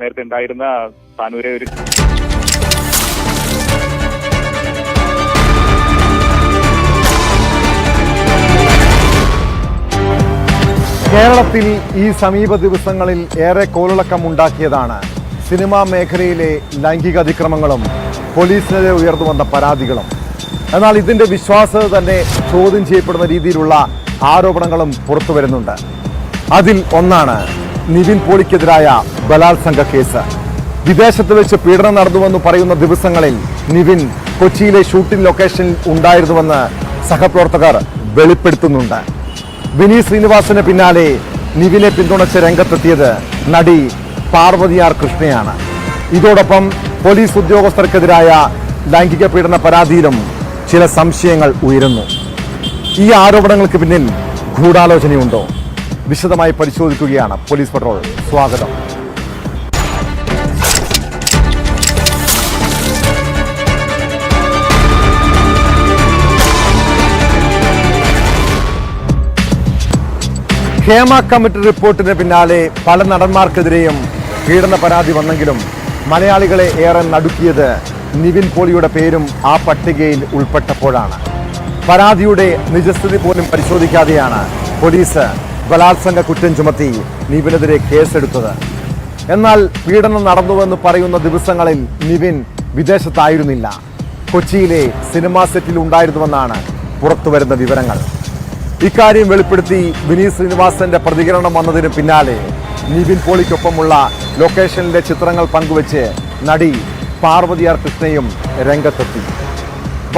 നേരത്തെ ഉണ്ടായിരുന്ന താനൂരെ ഒരു കേരളത്തിൽ ഈ സമീപ ദിവസങ്ങളിൽ ഏറെ കോളിളക്കമുണ്ടാക്കിയതാണ് സിനിമാ മേഖലയിലെ ലൈംഗിക അതിക്രമങ്ങളും പോലീസിനെതിരെ ഉയർന്നു വന്ന പരാതികളും. എന്നാൽ ഇതിന്റെ വിശ്വാസ്യത തന്നെ ചോദ്യം ചെയ്യപ്പെടുന്ന രീതിയിലുള്ള ആരോപണങ്ങളും പുറത്തു വരുന്നുണ്ട്. അതിൽ ഒന്നാണ് നിവിൻ പോളിക്കെതിരായ ബലാത്സംഗ കേസ്. വിദേശത്ത് വെച്ച് പീഡനം നടന്നുവെന്ന് പറയുന്ന ദിവസങ്ങളിൽ നിവിൻ കൊച്ചിയിലെ ഷൂട്ടിംഗ് ലൊക്കേഷനിൽ ഉണ്ടായിരുന്നുവെന്ന് സഹപ്രവർത്തകർ വെളിപ്പെടുത്തുന്നുണ്ട്. വിനീത് ശ്രീനിവാസന് പിന്നാലെ നിവിനെ പിന്തുണച്ച് രംഗത്തെത്തിയത് നടി പാർവതി ആർ കൃഷ്ണയാണ്. ഇതോടൊപ്പം പോലീസ് ഉദ്യോഗസ്ഥർക്കെതിരായ ലൈംഗിക പീഡന പരാതിയിലും ചില സംശയങ്ങൾ ഉയരുന്നു. ഈ ആരോപണങ്ങൾക്ക് പിന്നിൽ ഗൂഢാലോചനയുണ്ടോ? വിശദമായി പരിശോധിക്കുകയാണ് പോലീസ് പട്രോൾ. സ്വാഗതം. ഹേമ കമ്മിറ്റി റിപ്പോർട്ടിന് പിന്നാലെ പല നടന്മാർക്കെതിരെയും പീഡന പരാതി വന്നെങ്കിലും മലയാളികളെ ഏറെ നടുക്കിയത് നിവിൻ പോളിയുടെ പേരും ആ പട്ടികയിൽ ഉൾപ്പെട്ടപ്പോഴാണ്. പരാതിയുടെ നിജസ്ഥിതി പോലും പരിശോധിക്കാതെയാണ് പോലീസ് ബലാത്സംഗ കുറ്റം ചുമത്തി നിവിനെതിരെ കേസെടുത്തത്. എന്നാൽ പീഡനം നടന്നുവെന്ന് പറയുന്ന ദിവസങ്ങളിൽ നിവിൻ വിദേശത്തായിരുന്നില്ല, കൊച്ചിയിലെ സിനിമാ സെറ്റിൽ ഉണ്ടായിരുന്നുവെന്നാണ് പുറത്തുവരുന്ന വിവരങ്ങൾ. ഇക്കാര്യം വെളിപ്പെടുത്തി വിനീത് ശ്രീനിവാസന്റെ പ്രതികരണം വന്നതിന് പിന്നാലെ നിവിൻ പോളിക്കൊപ്പമുള്ള ലൊക്കേഷനിലെ ചിത്രങ്ങൾ പങ്കുവച്ച് നടി പാർവതി ആർ കൃഷ്ണയും രംഗത്തെത്തി.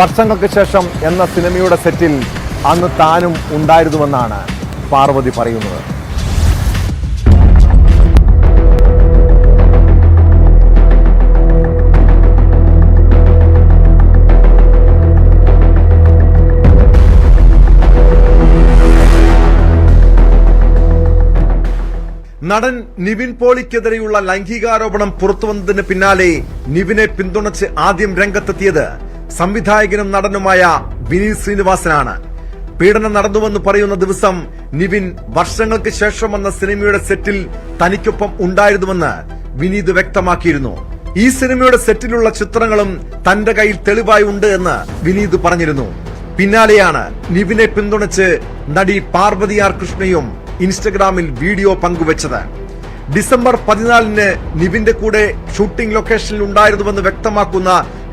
വർഷങ്ങൾക്ക് ശേഷം എന്ന സിനിമയുടെ സെറ്റിൽ അന്ന് താനും ഉണ്ടായിരുന്നുവെന്നാണ് പാർവതി പറയുന്നത്. നടൻ നിവിൻ പോളിക്കെതിരെയുള്ള ലൈംഗികാരോപണം പുറത്തുവന്നതിന് പിന്നാലെ നിവിനെ പിന്തുണച്ച് ആദ്യം രംഗത്തെത്തിയത് സംവിധായകനും നടനുമായ വിനീത് ശ്രീനിവാസനാണ്. പീഡനം നടന്നുവെന്ന് പറയുന്ന ദിവസം നിവിൻ വർഷങ്ങൾക്ക് ശേഷം വന്ന സിനിമയുടെ സെറ്റിൽ തനിക്കൊപ്പം ഉണ്ടായിരുന്നുവെന്ന് വിനീത് വ്യക്തമാക്കിയിരുന്നു. ഈ സിനിമയുടെ സെറ്റിലുള്ള ചിത്രങ്ങളും തന്റെ കയ്യിൽ തെളിവായി ഉണ്ട് എന്ന് വിനീത് പറഞ്ഞിരുന്നു. പിന്നാലെയാണ് നിവിനെ പിന്തുണച്ച് നടി പാർവതി ആർ കൃഷ്ണയും ഇൻസ്റ്റഗ്രാമിൽ വീഡിയോ പങ്കുവച്ചത്. ഡിസംബർ 14-ന് നിവിന്റെ കൂടെ ഷൂട്ടിംഗ് ലൊക്കേഷനിൽ ഉണ്ടായിരുന്നുവെന്ന് വ്യക്തമാക്കുന്ന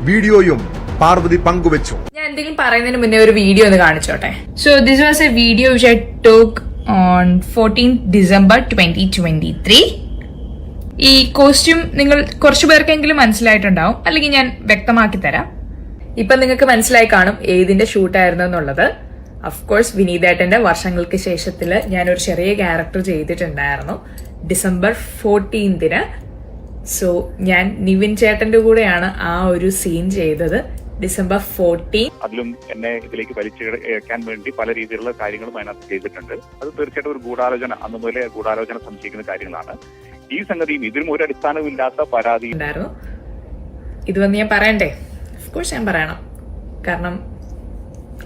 വീഡിയോയും പാർവതി പങ്കുവച്ചു. ഞാൻ എന്തെങ്കിലും പറയുന്നതിന് മുന്നേ ഒരു വീഡിയോ ഒന്ന് കാണിച്ചോട്ടെ. So this was a video which I took on 14th December 2023. ഈ കോസ്റ്റ്യൂം നിങ്ങൾ കുറച്ചു പേർക്കെങ്കിലും മനസ്സിലായിട്ടുണ്ടാവും, അല്ലെങ്കിൽ ഞാൻ വ്യക്തമാക്കി തരാം. ഇപ്പൊ നിങ്ങൾക്ക് മനസ്സിലായി കാണും ഏതിന്റെ ഷൂട്ടായിരുന്നു എന്നുള്ളത്. അഫ്കോഴ്സ് വിനീതേട്ടന്റെ വർഷങ്ങൾക്ക് ശേഷത്തില് ഞാനൊരു ചെറിയ ക്യാരക്ടർ ചെയ്തിട്ടുണ്ടായിരുന്നു ഡിസംബർ 14-ന്. സോ ഞാൻ നിവിൻ ചേട്ടന്റെ കൂടെയാണ് ആ ഒരു സീൻ ചെയ്തത് ഡിസംബർ 14. അതിലും എന്നെ ഇതിലേക്ക് വലിച്ചെടുക്കാൻ വേണ്ടി പല രീതിയിലുള്ള കാര്യങ്ങളും അതിനകത്ത് ചെയ്തിട്ടുണ്ട്. അത് തീർച്ചയായിട്ടും ഒരു ഗൂഢാലോചന, അന്ന് മുതലേ ഗൂഢാലോചന സംശയിക്കുന്ന കാര്യങ്ങളാണ്. ഈ സംഗതിയും ഇതിലും ഒരു അടിസ്ഥാനമില്ലാത്ത പരാതി ഉണ്ടായിരുന്നു. ഇത് വന്ന് ഞാൻ പറയണ്ടേ? അഫ്കോഴ്സ് ഞാൻ പറയണം, കാരണം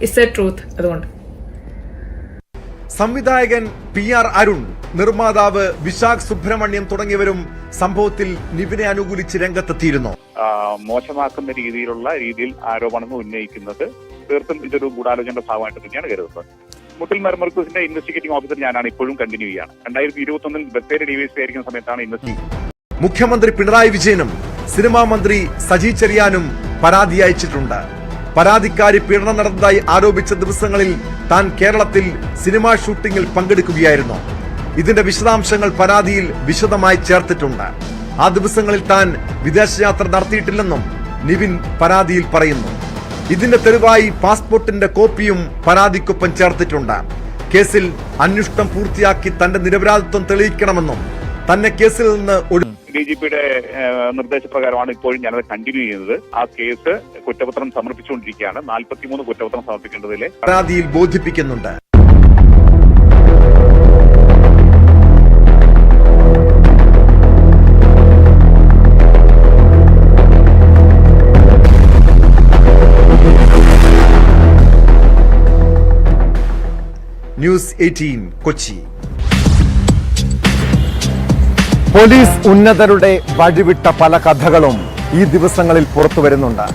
ഇറ്റ്സ് എ ട്രൂത്ത്. അതുകൊണ്ട് സംവിധായകൻ PR അരുൺ, നിർമ്മാതാവ് വിശാഖ് സുബ്രഹ്മണ്യം തുടങ്ങിയവരും സംഭവത്തിൽ നിവിനെ അനുകൂലിച്ച് രംഗത്തെത്തിയിരുന്നു. മോശമാക്കുന്ന രീതിയിൽ ആരോപണങ്ങൾ ഉന്നയിക്കുന്നത് തീർത്തും ഇതൊരു ഗൂഢാലോചനയുടെ ഭാഗമായിട്ട് തന്നെയാണ് കരുതുന്നത്. മുട്ടിൽ മെർമർക്കൂസിന്റെ ഇൻവെസ്റ്റിഗേറ്റിംഗ് ഓഫീസർ ഞാനാണ്, ഇപ്പോഴും കണ്ടിന്യൂ ചെയ്യാണ്. 2021-ൽ ബത്തേരി ഡിവൈഎസ്പി ആയിരിക്കുന്ന സമയത്താണ് ഇൻവെസ്റ്റിഗേഷൻ. മുഖ്യമന്ത്രി പിണറായി വിജയനും സിനിമാ മന്ത്രി സജി ചെറിയാനും പരാതി അയച്ചിട്ടുണ്ട്. പരാതിക്കാരി പീഡനം നടന്നതായി ആരോപിച്ച ദിവസങ്ങളിൽ താൻ കേരളത്തിൽ സിനിമാ ഷൂട്ടിംഗിൽ പങ്കെടുക്കുകയായിരുന്നു. ഇതിന്റെ വിശദാംശങ്ങൾ പരാതിയിൽ വിശദമായി ചേർത്തിട്ടുണ്ട്. ആ ദിവസങ്ങളിൽ താൻ വിദേശയാത്ര നടത്തിയിട്ടില്ലെന്നും നിവിൻ പരാതിയിൽ പറയുന്നു. ഇതിന്റെ തെളിവായി പാസ്പോർട്ടിന്റെ കോപ്പിയും പരാതിക്കൊപ്പം ചേർത്തിട്ടുണ്ട്. കേസിൽ അന്വേഷണം പൂർത്തിയാക്കി തന്റെ നിരപരാധിത്വം തെളിയിക്കണമെന്നും തന്നെ കേസിൽ നിന്ന് DGPയുടെ നിർദ്ദേശപ്രകാരമാണ് ഇപ്പോഴും ഞാനത് കണ്ടിന്യൂ ചെയ്യുന്നത്. ആ കേസ് കുറ്റപത്രം സമർപ്പിച്ചുകൊണ്ടിരിക്കുകയാണ്. 43 കുറ്റപത്രം സമർപ്പിക്കേണ്ടതിലെ പരാതിയിൽ ബോധിപ്പിക്കുന്നുണ്ട്. ന്യൂസ് 18 കൊച്ചി. പോലീസ് ഉന്നതരുടെ വഴിവിട്ട പല കഥകളും ഈ ദിവസങ്ങളിൽ പുറത്തു വരുന്നുണ്ട്.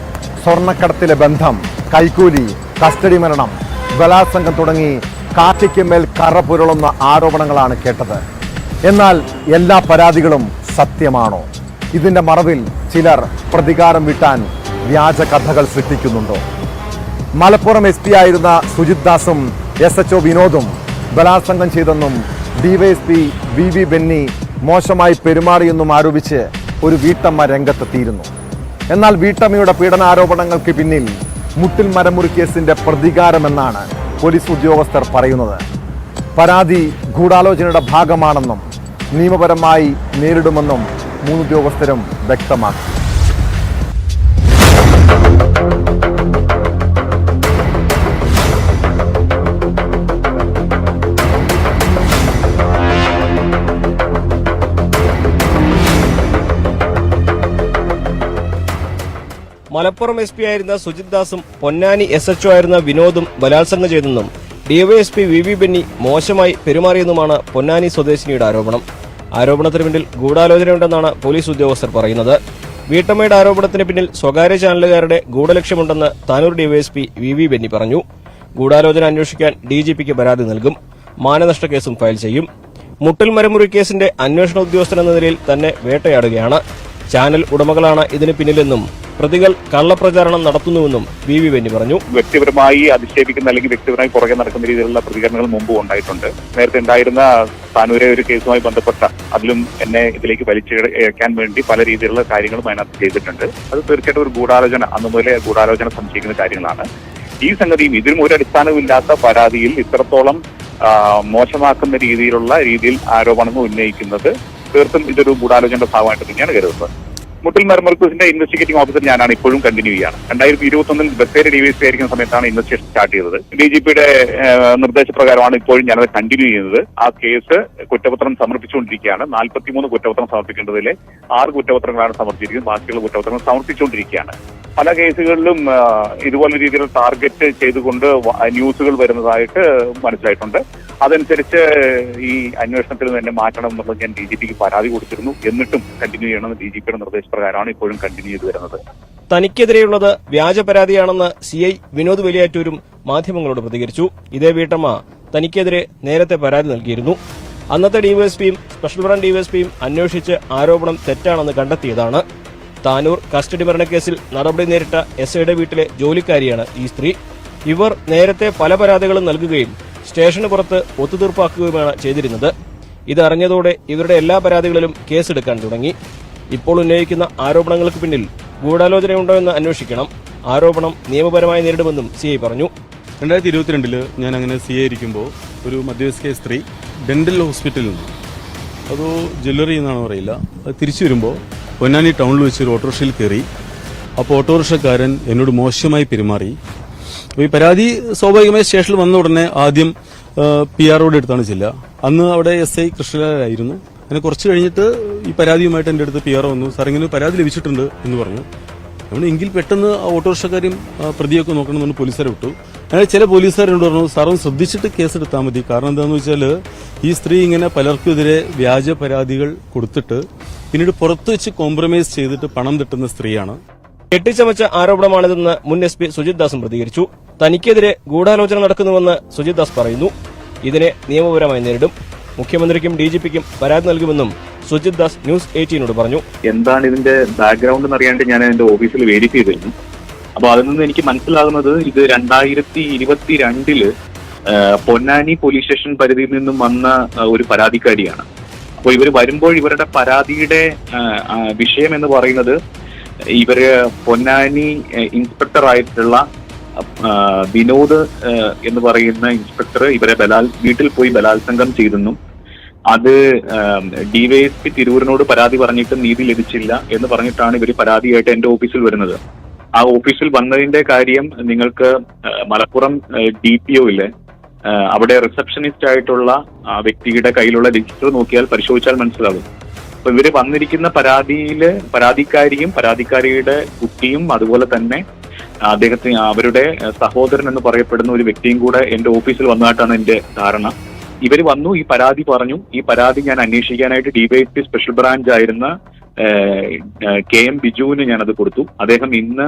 സ്വർണ്ണക്കടത്തിലെ ബന്ധം, കൈക്കൂലി, കസ്റ്റഡി മരണം, ബലാത്സംഗം തുടങ്ങി കാക്കയ്ക്ക് മേൽ കറ പുരളുന്ന ആരോപണങ്ങളാണ് കേട്ടത്. എന്നാൽ എല്ലാ പരാതികളും സത്യമാണോ? ഇതിന്റെ മറവിൽ ചിലർ പ്രതികാരം വീട്ടാൻ വ്യാജ കഥകൾ സൃഷ്ടിക്കുന്നുണ്ടോ? മലപ്പുറം SP ആയിരുന്ന സുജിത് ദാസും SHO വിനോദും ബലാത്സംഗം ചെയ്തെന്നും DYSP VV ബെന്നി മോശമായി പെരുമാറിയെന്നും ആരോപിച്ച് ഒരു വീട്ടമ്മ രംഗത്തെത്തിയിരുന്നു. എന്നാൽ വീട്ടമ്മയുടെ പീഡനാരോപണങ്ങൾക്ക് പിന്നിൽ മുട്ടിൽ മരമുറി കേസിന്റെ പ്രതികാരമെന്നാണ് പോലീസ് ഉദ്യോഗസ്ഥർ പറയുന്നത്. പരാതി ഗൂഢാലോചനയുടെ ഭാഗമാണെന്നും നിയമപരമായി നേരിടുമെന്നും 3 ഉദ്യോഗസ്ഥരും വ്യക്തമാക്കി. മലപ്പുറം SP ആയിരുന്ന സുജിത് ദാസും പൊന്നാനി SHO ആയിരുന്ന വിനോദും ബലാത്സംഗം ചെയ്തെന്നും DYSP VV ബെന്നി മോശമായി പെരുമാറിയെന്നുമാണ് പൊന്നാനി സ്വദേശിനിയുടെ ആരോപണം. ആരോപണത്തിന് പിന്നിൽ ഗൂഢാലോചനയുണ്ടെന്നാണ് പോലീസ് ഉദ്യോഗസ്ഥർ പറയുന്നത്. വീട്ടമ്മയുടെ ആരോപണത്തിന് പിന്നിൽ സ്വകാര്യ ചാനലുകാരുടെ ഗൂഢലക്ഷ്യമുണ്ടെന്ന് താനൂർ DYSP VV ബെന്നി പറഞ്ഞു. ഗൂഢാലോചന അന്വേഷിക്കാൻ DGPക്ക് പരാതി നൽകും. മാനനഷ്ട കേസും ഫയൽ ചെയ്യും. മുട്ടൽ മരമുറി കേസിന്റെ അന്വേഷണ ഉദ്യോഗസ്ഥനെന്ന നിലയിൽ തന്നെ വേട്ടയാടുകയാണ്. ചാനൽ ഉടമകളാണ് ഇതിന് പിന്നിലെന്നും പ്രതികൾ കള്ളപ്രചാരണം നടത്തുന്നുവെന്നും VV ബെന്നി പറഞ്ഞു. വ്യക്തിപരമായി അധിക്ഷേപിക്കുന്ന അല്ലെങ്കിൽ വ്യക്തിപരമായി പുറകെ നടക്കുന്ന രീതിയിലുള്ള പ്രതികരണങ്ങൾ മുമ്പ് ഉണ്ടായിട്ടുണ്ട്. നേരത്തെ ഉണ്ടായിരുന്ന താനൂരെ ഒരു കേസുമായി ബന്ധപ്പെട്ട അതിലും എന്നെ ഇതിലേക്ക് വലിച്ചേക്കാൻ വേണ്ടി പല രീതിയിലുള്ള കാര്യങ്ങളും അതിനകത്ത് ചെയ്തിട്ടുണ്ട്. അത് തീർച്ചയായിട്ടും ഒരു ഗൂഢാലോചന, അന്ന് മുതലേ ഗൂഢാലോചന സംശയിക്കുന്ന കാര്യങ്ങളാണ്. ഈ സംഗതിയും ഇതിനും ഒരു അടിസ്ഥാനമില്ലാത്ത പരാതിയിൽ ഇത്രത്തോളം മോശമാക്കുന്ന രീതിയിൽ ആരോപണങ്ങൾ ഉന്നയിക്കുന്നത് തീർത്തും ഇതൊരു ഗൂഢാലോചനയുടെ ഭാഗമായിട്ട് തന്നെയാണ് കരുതുന്നത്. മുട്ടിൽ മരമുറിക്കൂസിന്റെ ഇൻവെസ്റ്റിഗേറ്റിംഗ് ഓഫീസർ ഞാനാണ്, ഇപ്പോഴും കണ്ടിന്യൂ ചെയ്യാണ്. 2021 ബത്തേരി DYSP ആയിരിക്കുന്ന സമയത്താണ് ഇൻവെസ്റ്റിഗേഷൻ സ്റ്റാർട്ട് ചെയ്തത്. DGPയുടെ നിർദ്ദേശപ്രകാരമാണ് ഇപ്പോഴും ഞാനത് കണ്ടിന്യൂ ചെയ്യുന്നത്. ആ കേസ് കുറ്റപത്രം സമർപ്പിച്ചുകൊണ്ടിരിക്കുകയാണ്. 43 കുറ്റപത്രം സമർപ്പിക്കേണ്ടതിലെ 6 കുറ്റപത്രങ്ങളാണ് സമർപ്പിച്ചിരിക്കുന്നത്. ബാക്കിയുള്ള കുറ്റപത്രങ്ങൾ സമർപ്പിച്ചുകൊണ്ടിരിക്കുകയാണ്. പല കേസുകളിലും ഇതുപോലെ രീതിയിലുള്ള ടാർഗറ്റ് ചെയ്തുകൊണ്ട് ന്യൂസുകൾ വരുന്നതായിട്ട് മനസ്സിലായിട്ടുണ്ട്. അതനുസരിച്ച് ഈ അന്വേഷണത്തിൽ തന്നെ മാറ്റണം എന്നുള്ളത് ഞാൻ DGPക്ക് പരാതി കൊടുത്തിരുന്നു. എന്നിട്ടും കണ്ടിന്യൂ ചെയ്യണമെന്ന് DGPയുടെ നിർദ്ദേശപ്രകാരമാണ് ഇപ്പോഴും കണ്ടിന്യൂ ചെയ്തു വരുന്നത്. തനിക്കെതിരെയുള്ളത് വ്യാജ പരാതിയാണെന്ന് CI വിനോദ് വലിയാറ്റൂരും മാധ്യമങ്ങളോട് പ്രതികരിച്ചു. ഇതേ വീട്ടമ്മ തനിക്കെതിരെ നേരത്തെ പരാതി നൽകിയിരുന്നു. അന്നത്തെ DYSPയും സ്പെഷ്യൽ ബ്രാഞ്ച് DYSPയും അന്വേഷിച്ച് ആരോപണം തെറ്റാണെന്ന് കണ്ടെത്തിയതാണ്. താനൂർ കസ്റ്റഡി മരണക്കേസിൽ നടപടി നേരിട്ട SIയുടെ വീട്ടിലെ ജോലിക്കാരിയാണ് ഈ സ്ത്രീ. ഇവർ നേരത്തെ പല പരാതികളും നൽകുകയും സ്റ്റേഷന് പുറത്ത് ഒത്തുതീർപ്പാക്കുകയുമാണ് ചെയ്തിരുന്നത്. ഇതറിഞ്ഞതോടെ ഇവരുടെ എല്ലാ പരാതികളിലും കേസെടുക്കാൻ തുടങ്ങി. ഇപ്പോൾ ഉന്നയിക്കുന്ന ആരോപണങ്ങൾക്ക് പിന്നിൽ ഗൂഢാലോചനയുണ്ടോ എന്ന് അന്വേഷിക്കണം. ആരോപണം നിയമപരമായി നേരിടുമെന്നും CI പറഞ്ഞു. 2022 ഞാൻ അങ്ങനെ CI ഇരിക്കുമ്പോൾ ഒരു മധ്യവയസ്ക സ്ത്രീ ഡെന്റൽ ഹോസ്പിറ്റലിൽ നിന്ന് അതോ ജ്വല്ലറി എന്നാണോ അറിയില്ല, അത് തിരിച്ചു വരുമ്പോൾ പൊന്നാനി ടൗണിൽ വെച്ച് ഒരു ഓട്ടോറിക്ഷയിൽ കയറി. അപ്പോൾ ഓട്ടോറിക്ഷക്കാരൻ എന്നോട് മോശമായി പെരുമാറി. അപ്പോൾ ഈ പരാതി സ്വാഭാവികമായി സ്റ്റേഷനിൽ വന്ന ഉടനെ ആദ്യം PROയുടെ അടുത്താണ് ചെല്ലുക. അന്ന് അവിടെ SI കൃഷ്ണലാലായിരുന്നു. അങ്ങനെ കുറച്ച് കഴിഞ്ഞിട്ട് ഈ പരാതിയുമായിട്ട് എൻ്റെ അടുത്ത് PRO വന്നു. സാർ ഇങ്ങനെ പരാതി ലഭിച്ചിട്ടുണ്ട് എന്ന് പറഞ്ഞു. നമ്മൾ എങ്കിൽ പെട്ടെന്ന് ആ ഓട്ടോറിക്ഷക്കാരും പ്രതിയൊക്കെ നോക്കണമെന്ന് പോലീസുകാരെ വിട്ടു. അങ്ങനെ ചില പോലീസുകാരോട് പറഞ്ഞു, സാറും ശ്രദ്ധിച്ചിട്ട് കേസെടുത്താൽ മതി. കാരണം എന്താണെന്ന് വെച്ചാൽ ഈ സ്ത്രീ ഇങ്ങനെ പലർക്കുമെതിരെ വ്യാജ പരാതികൾ കൊടുത്തിട്ട് പിന്നീട് പുറത്തു വെച്ച് കോംപ്രമൈസ് ചെയ്തിട്ട് പണം തട്ടുന്ന സ്ത്രീയാണ്. കെട്ടിച്ചമച്ച ആരോപണമാണിതെന്ന് മുൻ SP സുജിത് ദാസും പ്രതികരിച്ചു. തനിക്കെതിരെ ഗൂഢാലോചന നടക്കുന്നുവെന്ന് സുജിത് ദാസ് പറയുന്നു. ഇതിനെ നിയമപരമായി നേരിടും. മുഖ്യമന്ത്രിക്കും DGPക്കും പരാതി നൽകുമെന്നും സുജിത് ദാസ് ന്യൂസ് 18നോട് പറഞ്ഞു. എന്താണ് ഇതിന്റെ ബാക്ക്ഗ്രൗണ്ട് എന്നറിയാണ്ട് ഞാൻ എന്റെ ഓഫീസിൽ വെരിഫൈ ചെയ്തിരുന്നു. അപ്പൊ അതിൽ നിന്ന് എനിക്ക് മനസ്സിലാകുന്നത് ഇത് 2022 പൊന്നാനി പോലീസ് സ്റ്റേഷൻ പരിധിയിൽ നിന്നും വന്ന ഒരു പരാതിക്കാരിയാണ്. അപ്പോൾ ഇവർ വരുമ്പോൾ ഇവരുടെ പരാതിയുടെ വിഷയം എന്ന് പറയുന്നത് ഇവര് പൊന്നാനി ഇൻസ്പെക്ടർ ആയിട്ടുള്ള വിനോദ് എന്ന് പറയുന്ന ഇൻസ്പെക്ടർ ഇവരെ വീട്ടിൽ പോയി ബലാത്സംഗം ചെയ്തെന്നും അത് DYSP തിരൂരിനോട് പരാതി പറഞ്ഞിട്ട് നീതി ലഭിച്ചില്ല എന്ന് പറഞ്ഞിട്ടാണ് ഇവർ പരാതിയായിട്ട് എന്റെ ഓഫീസിൽ വരുന്നത്. ആ ഓഫീസിൽ വന്നതിന്റെ കാര്യം നിങ്ങൾക്ക് മലപ്പുറം DPO ഇല്ലേ, അവിടെ റിസപ്ഷനിസ്റ്റ് ആയിട്ടുള്ള വ്യക്തിയുടെ കയ്യിലുള്ള രജിസ്റ്റർ നോക്കിയാൽ പരിശോധിച്ചാൽ മനസ്സിലാകും. അപ്പൊ ഇവര് വന്നിരിക്കുന്ന പരാതിക്കാരിയും പരാതിക്കാരിയുടെ കുട്ടിയും അതുപോലെ തന്നെ അവരുടെ സഹോദരൻ എന്ന് പറയപ്പെടുന്ന ഒരു വ്യക്തിയും കൂടെ എന്റെ ഓഫീസിൽ വന്നതായിട്ടാണ് എന്റെ ധാരണ. ഇവർ വന്നു, ഈ പരാതി പറഞ്ഞു. ഈ പരാതി ഞാൻ അന്വേഷിക്കാനായിട്ട് ഡിവൈഎസ്പി സ്പെഷ്യൽ ബ്രാഞ്ച് ആയിരുന്ന KM ബിജുവിന് ഞാനത് കൊടുത്തു. അദ്ദേഹം ഇന്ന്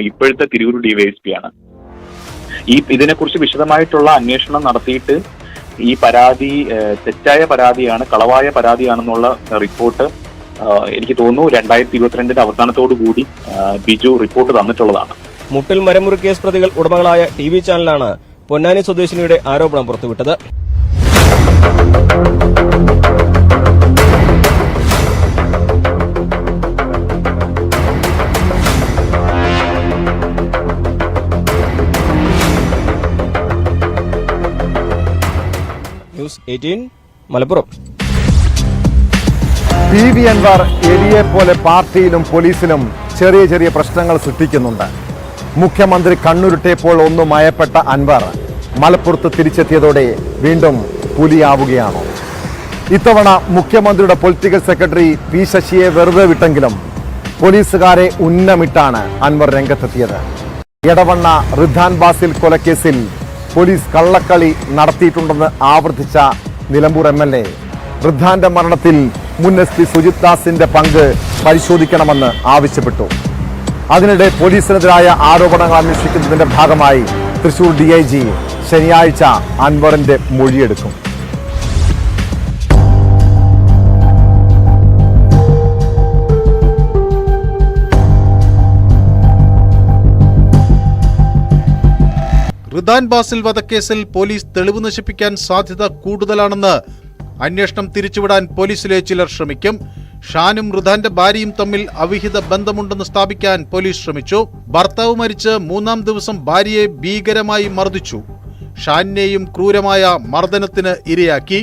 ഇപ്പോഴത്തെ തിരൂർ ഡിവൈഎസ്പി ആണ്. ഇതിനെക്കുറിച്ച് വിശദമായിട്ടുള്ള അന്വേഷണം നടത്തിയിട്ട് ഈ പരാതി തെറ്റായ പരാതിയാണ്, കളവായ പരാതിയാണെന്നുള്ള റിപ്പോർട്ട് എനിക്ക് തോന്നുന്നു 2022 അവസാനത്തോടു കൂടി ബിജു റിപ്പോർട്ട് തന്നിട്ടുള്ളതാണ്. മുട്ടിൽ മരമുറി കേസ് പ്രതികൾ ഉടമകളായ TV ചാനലാണ് പൊന്നാനി സ്വദേശിനിയുടെ ആരോപണം പുറത്തുവിട്ടത്. ന്യൂസ് 18 മലപ്പുറം. PV അൻവർ എലിയെ പോലെ പാർട്ടിയിലും പോലീസിലും ചെറിയ ചെറിയ പ്രശ്നങ്ങൾ സൃഷ്ടിക്കുന്നുണ്ട്. മുഖ്യമന്ത്രി കണ്ണുരുട്ടിയപ്പോൾ ഒന്ന് മയപ്പെട്ട അൻവർ മലപ്പുറത്ത് തിരിച്ചെത്തിയതോടെ വീണ്ടും പുലിയാവുകയാണോ? ഇത്തവണ മുഖ്യമന്ത്രിയുടെ പൊളിറ്റിക്കൽ സെക്രട്ടറി P ശശിയെ വെറുതെ വിട്ടെങ്കിലും പോലീസുകാരെ ഉന്നമിട്ടാണ് അൻവർ രംഗത്തെത്തിയത്. എടവണ്ണ റിദ്ധാൻ ബാസിൽ കൊലക്കേസിൽ പോലീസ് കള്ളക്കളി നടത്തിയിട്ടുണ്ടെന്ന് ആവർത്തിച്ച നിലമ്പൂർ MLA റിദ്ധാന്റെ മരണത്തിൽ മുൻ SP സുജിത് ദാസിന്റെ പങ്ക് പരിശോധിക്കണമെന്ന് ആവശ്യപ്പെട്ടു. അതിനിടെ പോലീസിനെതിരായ ആരോപണങ്ങൾ അന്വേഷിക്കുന്നതിന്റെ ഭാഗമായി തൃശൂർ DIG ശനിയാഴ്ച അൻവറിന്റെ മൊഴിയെടുക്കും. റിദ്ധാൻ ബാസിൽ വധക്കേസിൽ പോലീസ് തെളിവ് നശിപ്പിക്കാൻ സാധ്യത കൂടുതലാണെന്ന് അന്വേഷണം തിരിച്ചുവിടാൻ പോലീസിലെ ചിലർ ശ്രമിക്കും. ഷാനും റിദ്ധാന്റെ ഭാര്യയും തമ്മിൽ അവിഹിത ബന്ധമുണ്ടെന്ന് സ്ഥാപിക്കാൻ പോലീസ് ശ്രമിച്ചു. ഭർത്താവ് മരിച്ച് 3-ാം ദിവസം ഭാര്യയെ ഭീകരമായി മർദ്ദിച്ചു. ഷാനിനെയും ക്രൂരമായ മർദ്ദനത്തിന് ഇരയാക്കി.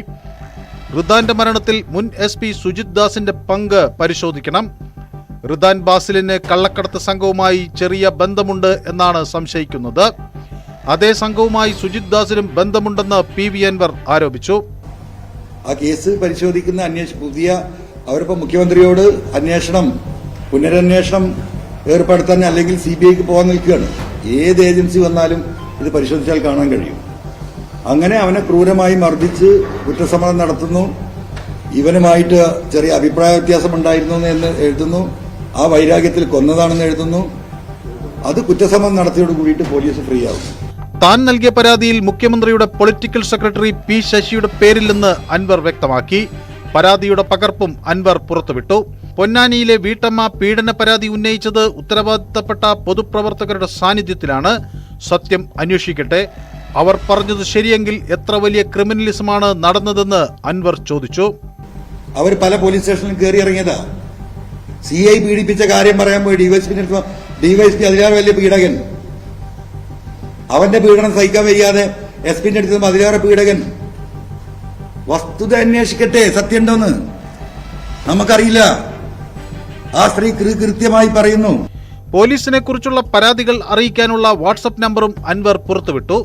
റിദ്ധാന്റെ മരണത്തിൽ മുൻ SP സുജിത് ദാസിന്റെ പങ്ക് പരിശോധിക്കണം. റിദ്ധാൻ ബാസിലിന് കള്ളക്കടത്ത് സംഘവുമായി ചെറിയ ബന്ധമുണ്ട് എന്നാണ് സംശയിക്കുന്നത്. അതേ സംഘവുമായി സുജിത് ദാസിനും ബന്ധമുണ്ടെന്ന് PV അൻവർ ആരോപിച്ചു. ആ കേസ് പരിശോധിക്കുന്ന അവരിപ്പോ മുഖ്യമന്ത്രിയോട് പുനരന്വേഷണം ഏർപ്പെടുത്താൻ അല്ലെങ്കിൽ CBIക്ക് പോകാൻ നിൽക്കുകയാണ്. ഏത് ഏജൻസി വന്നാലും ഇത് പരിശോധിച്ചാൽ കാണാൻ കഴിയും. അങ്ങനെ അവനെ ക്രൂരമായി മർദ്ദിച്ച് കുറ്റസമ്മതം നടത്തുന്നു. ഇവനുമായിട്ട് ചെറിയ അഭിപ്രായ വ്യത്യാസം ഉണ്ടായിരുന്നു എന്ന് എഴുതുന്നു. ആ വൈരാഗ്യത്തിൽ കൊന്നതാണെന്ന് എഴുതുന്നു. അത് കുറ്റസമ്മതം നടത്തിയോട് കൂടിയിട്ട് പോലീസ് ഫ്രീ ആവും. താൻ നൽകിയ പരാതിയിൽ മുഖ്യമന്ത്രിയുടെ പൊളിറ്റിക്കൽ സെക്രട്ടറി P ശശിയുടെ പേരില്ലെന്ന് അൻവർ വ്യക്തമാക്കി. പരാതിയുടെ പകർപ്പും അൻവർ പുറത്തുവിട്ടു. പൊന്നാനിയിലെ വീട്ടമ്മ പീഡന പരാതി ഉന്നയിച്ചത് ഉത്തരവാദിത്തപ്പെട്ട പൊതുപ്രവർത്തകരുടെ സാന്നിധ്യത്തിലാണ്. സത്യം അന്വേഷിക്കട്ടെ. അവർ പറഞ്ഞത് ശരിയെങ്കിൽ എത്ര വലിയ ക്രിമിനലിസമാണ് നടന്നതെന്ന് അൻവർ ചോദിച്ചു. അവർ പല പോലീസ് സ്റ്റേഷനിലും കയറി ഇറങ്ങിയതാ. CI പീഡിപ്പിച്ച കാര്യം പറയാൻ പോയി ഡിവൈഎസ്പി അതിലേറെ വലിയ പീഡകൻ. അവന്റെ പീഡനം സഹിക്കാൻ വയ്യാതെ SP-ന്റെ അടുത്ത് അതിലേറെ പീഡകൻ. വസ്തുത അന്വേഷിക്കട്ടെ, സത്യം ഉണ്ടോന്ന് നമുക്കറിയില്ല. ആ സ്ത്രീ കൃത്യമായി പറയുന്നു. പോലീസിനെ കുറിച്ചുള്ള പരാതികൾ അറിയിക്കാനുള്ള വാട്സ്ആപ്പ് നമ്പറും അൻവർ പുറത്തുവിട്ടു.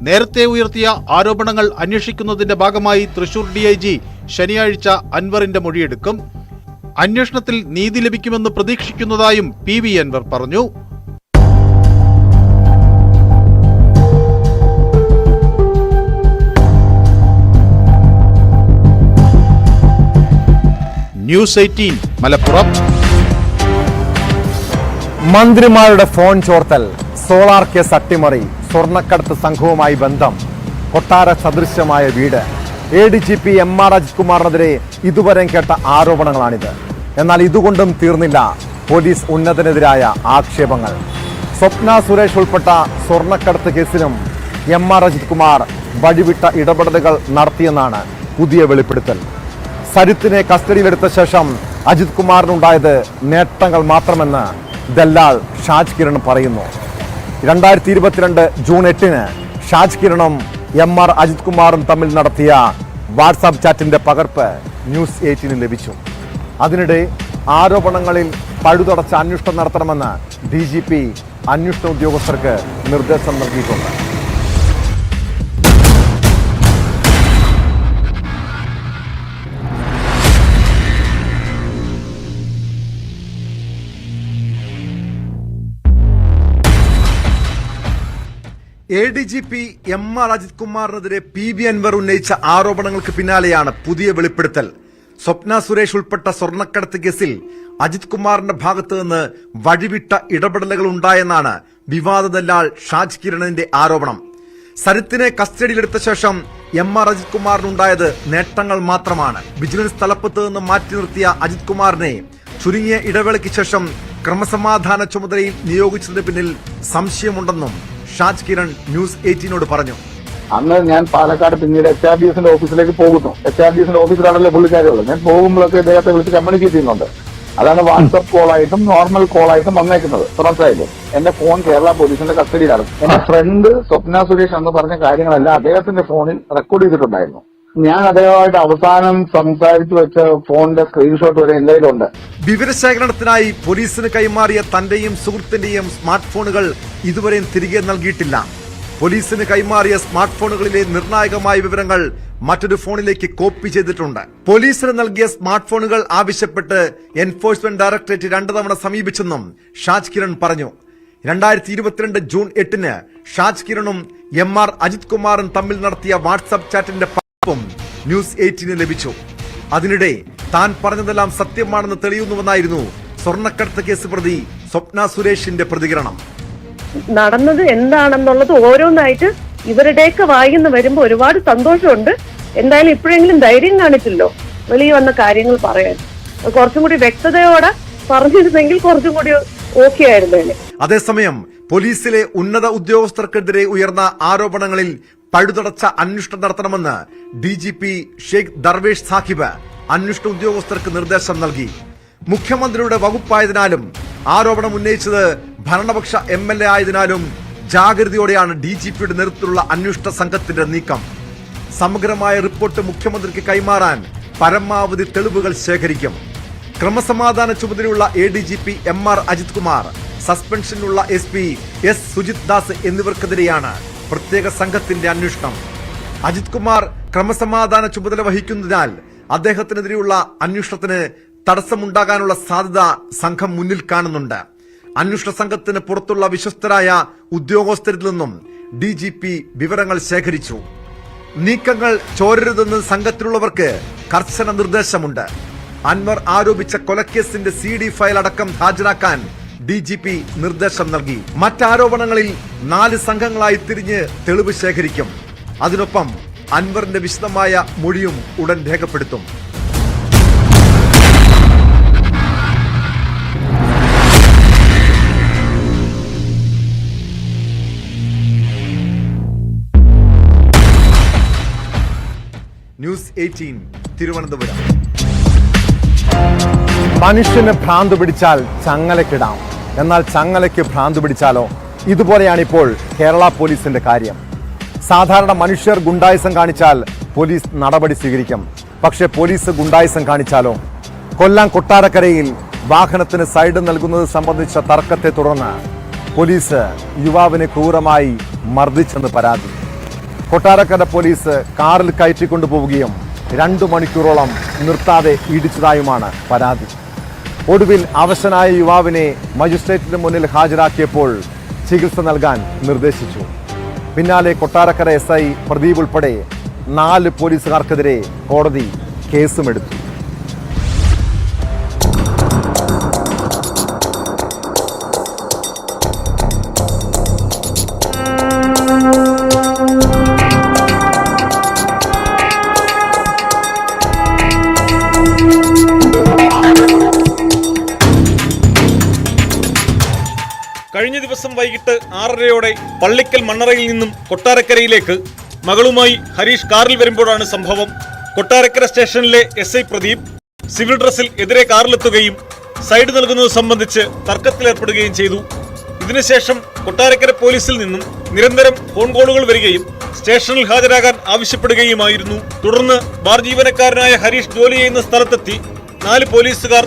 നേരത്തെ ഉയർത്തിയ ആരോപണങ്ങൾ അന്വേഷിക്കുന്നതിന്റെ ഭാഗമായി തൃശൂർ DIG ശനിയാഴ്ച അൻവറിന്റെ മൊഴിയെടുക്കും. അന്വേഷണത്തിൽ നീതി ലഭിക്കുമെന്ന് പ്രതീക്ഷിക്കുന്നതായും PV അൻവർ പറഞ്ഞു. ന്യൂസ് 18 മലപ്പുറം. മന്ത്രിമാരുടെ ഫോൺ ചോർത്തൽ, സോളാർ കേസ് അട്ടിമറി, സ്വർണ്ണക്കടത്ത് സംഘവുമായി ബന്ധം, കൊട്ടാര സദൃശ്യമായ വീട്, ADGP MR അജിത് കുമാറിനെതിരെ ഇതുവരെ കേട്ട ആരോപണങ്ങളാണിത്. എന്നാൽ ഇതുകൊണ്ടും തീർന്നില്ല പോലീസ് ഉന്നതനെതിരായ ആക്ഷേപങ്ങൾ. സ്വപ്ന സുരേഷ് ഉൾപ്പെട്ട സ്വർണ്ണക്കടത്ത് കേസിലും MR അജിത് കുമാർ വഴിവിട്ട ഇടപെടലുകൾ നടത്തിയെന്നാണ് പുതിയ വെളിപ്പെടുത്തൽ. സരിത്തിനെ കസ്റ്റഡിയിലെടുത്ത ശേഷം അജിത് കുമാറിനുണ്ടായത് നേട്ടങ്ങൾ മാത്രമെന്ന് ദല്ലാൾ ഷാജ് കിരൺ പറയുന്നു. 2022 ജൂൺ 8 ഷാജ് കിരണും MR അജിത് കുമാറും തമ്മിൽ നടത്തിയ വാട്സാപ്പ് ചാറ്റിന്റെ പകർപ്പ് ന്യൂസ് 18 ലഭിച്ചു. അതിനിടെ ആരോപണങ്ങളിൽ പഴുതടച്ച അന്വേഷണം നടത്തണമെന്ന് DGP അന്വേഷണ ഉദ്യോഗസ്ഥർക്ക് നിർദ്ദേശം നൽകിയിട്ടുണ്ട്. ADGP MR Ajith കുമാറിനെതിരെ PB Anwar ഉന്നയിച്ച ആരോപണങ്ങൾക്ക് പിന്നാലെയാണ് പുതിയ വെളിപ്പെടുത്തൽ. സ്വപ്ന സുരേഷ് ഉൾപ്പെട്ട സ്വർണ്ണക്കടത്ത് കേസിൽ അജിത് കുമാറിന്റെ ഭാഗത്തു നിന്ന് വഴിവിട്ട ഇടപെടലുകൾ ഉണ്ടായെന്നാണ് വിവാദ ദല്ലാൾ ഷാജ് കിരണിന്റെ ആരോപണം. സരിത്തിനെ കസ്റ്റഡിയിലെടുത്ത ശേഷം MR അജിത് കുമാറിനുണ്ടായത് നേട്ടങ്ങൾ മാത്രമാണ്. വിജിലൻസ് തലപ്പത്ത് നിന്ന് മാറ്റി നിർത്തിയ അജിത് കുമാറിനെ ചുരുങ്ങിയ ഇടവേളയ്ക്ക് ശേഷം ക്രമസമാധാന ചുമതലയിൽ നിയോഗിച്ചതിന് പിന്നിൽ സംശയമുണ്ടെന്നും ഷാജ് കിരൺ ന്യൂസ് 18നോട് പറഞ്ഞു. അന്ന് ഞാൻ പാലക്കാട് പിന്നീട് HRDSന്റെ ഓഫീസിലേക്ക് പോകുന്നു. HRDSന്റെ ഓഫീസിലാണല്ലോ പുള്ളിക്കാരുള്ളത്. ഞാൻ പോകുമ്പോഴൊക്കെ ഇദ്ദേഹത്തെ വിളിച്ച് കമ്മ്യൂണിക്കേറ്റ് ചെയ്യുന്നുണ്ട്. അതാണ് വാട്സ്ആപ്പ് കോളായിട്ടും നോർമൽ കോളായിട്ടും വന്നേക്കുന്നത്. മനസ്സിലായില്ലേ? എന്റെ ഫോൺ കേരള പോലീസിന്റെ കസ്റ്റഡിയിലാണ്. എന്റെ ഫ്രണ്ട് സ്വപ്ന സുരേഷ് എന്ന് പറഞ്ഞ കാര്യങ്ങളെല്ലാം അദ്ദേഹത്തിന്റെ ഫോണിൽ റെക്കോർഡ് ചെയ്തിട്ടുണ്ടായിരുന്നു. ഞാൻ അദ്ദേഹമായിട്ട് അവസാനം സംസാരിച്ചു വെച്ച ഫോണിന്റെ സ്ക്രീൻഷോട്ട് വരെ എന്റെ കയ്യിലുണ്ട്. വിവരശേഖരണത്തിനായി പോലീസിന് കൈമാറിയ തന്റെയും സുഹൃത്തിന്റെയും സ്മാർട്ട് ഫോണുകൾ ഇതുവരെയും തിരികെ നൽകിയിട്ടില്ല. പോലീസിന് കൈമാറിയ സ്മാർട്ട് ഫോണുകളിലെ നിർണായകമായ വിവരങ്ങൾ മറ്റൊരു ഫോണിലേക്ക് കോപ്പി ചെയ്തിട്ടുണ്ട്. പോലീസിന് നൽകിയ സ്മാർട്ട് ഫോണുകൾ ആവശ്യപ്പെട്ട് എൻഫോഴ്സ്മെന്റ് ഡയറക്ടറേറ്റ് 2 തവണ സമീപിച്ചെന്നും ഷാജ് കിരൺ പറഞ്ഞു. 2022 ജൂൺ 8-ന് ഷാജ് കിരണും MR അജിത് കുമാറും തമ്മിൽ നടത്തിയ വാട്സ്ആപ്പ് ചാറ്റിന്റെ പകർപ്പും ന്യൂസ് 18 ലഭിച്ചു. അതിനിടെ താൻ പറഞ്ഞതെല്ലാം സത്യമാണെന്ന് തെളിയുന്നുവെന്നായിരുന്നു സ്വർണ്ണക്കടത്ത് കേസ് പ്രതി സ്വപ്ന സുരേഷിന്റെ പ്രതികരണം. നടന്നത് എന്താണെന്നുള്ളത് ഓരോന്നായിട്ട് ഇവരുടെയൊക്കെ വായിന്ന് വരുമ്പോൾ ഒരുപാട് സന്തോഷമുണ്ട്. എന്തായാലും ഇപ്പോഴെങ്കിലും ധൈര്യം കാണിച്ചല്ലോ വെളിയിൽ വന്ന കാര്യങ്ങൾ പറയാൻ. കുറച്ചും കൂടി വ്യക്തതയോടെ പറഞ്ഞിരുന്നെങ്കിൽ കുറച്ചും കൂടി ഓക്കെ ആയിരുന്നേനെ. അതേസമയം പോലീസിലെ ഉന്നത ഉദ്യോഗസ്ഥർക്കെതിരെ ഉയർന്ന ആരോപണങ്ങളിൽ പഴുതടച്ച അന്വേഷണം നടത്തണമെന്ന് DGP ഷെയ്ഖ് ദർവേഷ് സാഹിബ് അന്വേഷണ ഉദ്യോഗസ്ഥർക്ക് നിർദ്ദേശം നൽകി. മുഖ്യമന്ത്രിയുടെ വകുപ്പായതിനാലും ആരോപണം ഉന്നയിച്ചത് ഭരണപക്ഷ MLA ആയതിനാലും ജാഗ്രതയോടെയാണ് DGPയുടെ നേതൃത്വത്തിലുള്ള അന്വേഷണ സംഘത്തിന്റെ നീക്കം. സമഗ്രമായ റിപ്പോർട്ട് മുഖ്യമന്ത്രിക്ക് കൈമാറാൻ പരമാവധി തെളിവുകൾ ശേഖരിക്കും. ക്രമസമാധാന ചുമതലയുള്ള ADGP MR Ajith Kumar, സസ്പെൻഷനിലുള്ള SP S Sujith Das എന്നിവർക്കെതിരെയാണ് പ്രത്യേക സംഘത്തിന്റെ അന്വേഷണം. അജിത് കുമാർ ക്രമസമാധാന ചുമതല വഹിക്കുന്നതിനാൽ അദ്ദേഹത്തിനെതിരെയുള്ള അന്വേഷണത്തിന് തടസ്സമുണ്ടാകാനുള്ള സാധ്യത സംഘം മുന്നിൽ കാണുന്നുണ്ട്. അന്വേഷണ സംഘത്തിന് പുറത്തുള്ള വിശ്വസ്തരായ ഉദ്യോഗസ്ഥരിൽ നിന്നും DGP വിവരങ്ങൾ ശേഖരിച്ചു. നീക്കങ്ങൾ ചോരരുതെന്ന് സംഘത്തിലുള്ളവർക്ക് കർശന നിർദ്ദേശമുണ്ട്. അൻവർ ആരോപിച്ച കൊലക്കേസിന്റെ CD ഫയൽ അടക്കം ഹാജരാക്കാൻ DGP നിർദ്ദേശം നൽകി. മറ്റാരോപണങ്ങളിൽ 4 സംഘങ്ങളായി തിരിഞ്ഞ് തെളിവ് ശേഖരിക്കും. അതിനൊപ്പം അൻവറിന്റെ വിശദമായ മൊഴിയും ഉടൻ രേഖപ്പെടുത്തും. ന്യൂസ് 18 തിരുവനന്തപുരം. മനുഷ്യന് ഭ്രാന്ത് പിടിച്ചാൽ ചങ്ങലക്കിടാം, എന്നാൽ ചങ്ങലയ്ക്ക് ഭ്രാന്ത് പിടിച്ചാലോ? ഇതുപോലെയാണിപ്പോൾ കേരള പോലീസിന്റെ കാര്യം. സാധാരണ മനുഷ്യർ ഗുണ്ടായിസം കാണിച്ചാൽ പോലീസ് നടപടി സ്വീകരിക്കും. പക്ഷേ പോലീസ് ഗുണ്ടായിസം കാണിച്ചാലോ? കൊല്ലം കൊട്ടാരക്കരയിൽ വാഹനത്തിന് സൈഡ് നൽകുന്നത് സംബന്ധിച്ച തർക്കത്തെ തുടർന്ന് പോലീസ് യുവാവിനെ ക്രൂരമായി മർദ്ദിച്ചെന്ന് പരാതി. കൊട്ടാരക്കര പോലീസ് കാറിൽ കയറ്റിക്കൊണ്ടുപോവുകയും 2 മണിക്കൂറോളം നിർത്താതെ ഇടിച്ചതായുമാണ് പരാതി. ഒടുവിൽ അവശനായ യുവാവിനെ മജിസ്ട്രേറ്റിന് മുന്നിൽ ഹാജരാക്കിയപ്പോൾ ചികിത്സ നൽകാൻ നിർദ്ദേശിച്ചു. പിന്നാലെ കൊട്ടാരക്കര SI പ്രദീപ് ഉൾപ്പെടെ 4 പോലീസുകാർക്കെതിരെ കോടതി കേസുമെടുത്തു. കഴിഞ്ഞ ദിവസം വൈകിട്ട് 6:30 പള്ളിക്കൽ മണ്ണറയിൽ നിന്നും കൊട്ടാരക്കരയിലേക്ക് മകളുമായി ഹരീഷ് കാറിൽ വരുമ്പോഴാണ് സംഭവം. കൊട്ടാരക്കര സ്റ്റേഷനിലെ SI പ്രദീപ് സിവിൽ ഡ്രസ്സിൽ എതിരെ കാറിലെത്തുകയും സൈഡ് നൽകുന്നത് സംബന്ധിച്ച് തർക്കത്തിലേർപ്പെടുകയും ചെയ്തു. ഇതിനുശേഷം കൊട്ടാരക്കര പോലീസിൽ നിന്നും നിരന്തരം ഫോൺ കോളുകൾ വരികയും സ്റ്റേഷനിൽ ഹാജരാകാൻ ആവശ്യപ്പെടുകയുമായിരുന്നു. തുടർന്ന് ബാർ ജീവനക്കാരനായ ഹരീഷ് ജോലി ചെയ്യുന്ന സ്ഥലത്തെത്തി 4 പോലീസുകാർ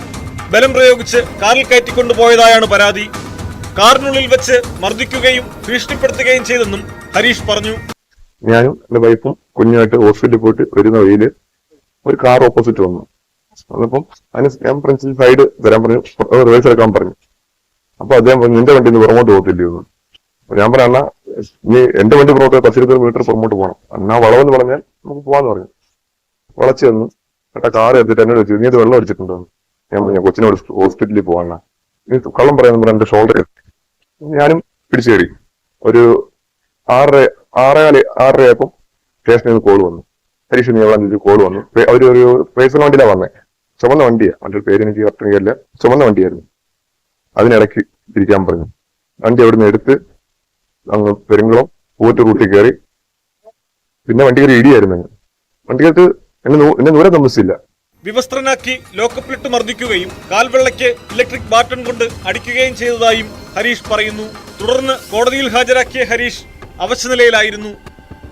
ബലം പ്രയോഗിച്ച് കാറിൽ കയറ്റിക്കൊണ്ടുപോയതായാണ് പരാതി. കാറിനുള്ളിൽ വെച്ച് മർദ്ദിക്കുകയും ഭീഷണിപ്പെടുത്തുകയും ചെയ്തെന്നും ഹരീഷ് പറഞ്ഞു. ഞാനും എന്റെ വൈഫും കുഞ്ഞുമായിട്ട് ഹോസ്പിറ്റലിൽ പോയിട്ട് വരുന്ന വഴിയിൽ ഒരു കാർ ഓപ്പോസിറ്റ് വന്നു. അതപ്പം അതിന് ഞാൻ പ്രിൻസിപ്പൽ സൈഡ് തരാൻ പറഞ്ഞു, റിവേഴ്സ് എടുക്കാൻ പറഞ്ഞു. അപ്പൊ അദ്ദേഹം പറഞ്ഞു, നിന്റെ വണ്ടി പുറമോട്ട് പോകത്തില്ലയോ? ഞാൻ പറഞ്ഞ ഇനി എന്റെ വണ്ടി പുറത്ത് 10-20 മീറ്റർ പുറമോട്ട് പോകണം. എന്നാ വളവെന്ന് പറഞ്ഞാൽ നമുക്ക് പോവാന്ന് പറഞ്ഞു. വളച്ചു വന്നു. ഏട്ടാ കാർ എടുത്തിട്ട് എന്നോട് ചോദിച്ചു, നീ ഇത് വെള്ളം അടിച്ചിട്ടുണ്ടോ? ഞാൻ പറഞ്ഞു, കൊച്ചിനെ ഹോസ്പിറ്റലിൽ പോവാണ്. നീ കള്ളം പറയാന്ന് പറഞ്ഞ എന്റെ ഷോൾഡർ. ഞാനും പിടിച്ചു കയറി. ഒരു 6:30 സ്റ്റേഷനിൽ നിന്ന് കോൾ വന്നു. ഹരീഷ് നീ എവിടെ കോൾ വന്നു. അവരൊരു പേഴ്സണൽ വണ്ടിയിലാണ് വന്നേ. ചുമന്ന വണ്ടിയാ. വണ്ടിയുടെ പേര് എനിക്ക് കറക്റ്റ് ചുമന്ന വണ്ടിയായിരുന്നു. അതിനിടയ്ക്ക് ഇരിക്കാൻ പറഞ്ഞു. വണ്ടി അവിടുന്ന് എടുത്ത് അങ്ങ് പെരുങ്കുളം പോയിട്ട് റൂട്ടിൽ കയറി. പിന്നെ വണ്ടി കയറി ഇടിയായിരുന്നു. വണ്ടിക്കകത്ത് എന്നെ ദൂരം താമസിച്ചില്ല. വിവസ്ത്രനാക്കി ലോക്കപ്പിലിട്ട് മർദ്ദിക്കുകയും കാൽവെള്ളയ്ക്ക് ഇലക്ട്രിക് ബാറ്റൺ കൊണ്ട് അടിക്കുകയും ചെയ്തതായും ഹരീഷ് പറയുന്നു. തുടർന്ന് കോടതിയിൽ ഹാജരാക്കിയ ഹരീഷ് അവശനിലയിലായിരുന്നു.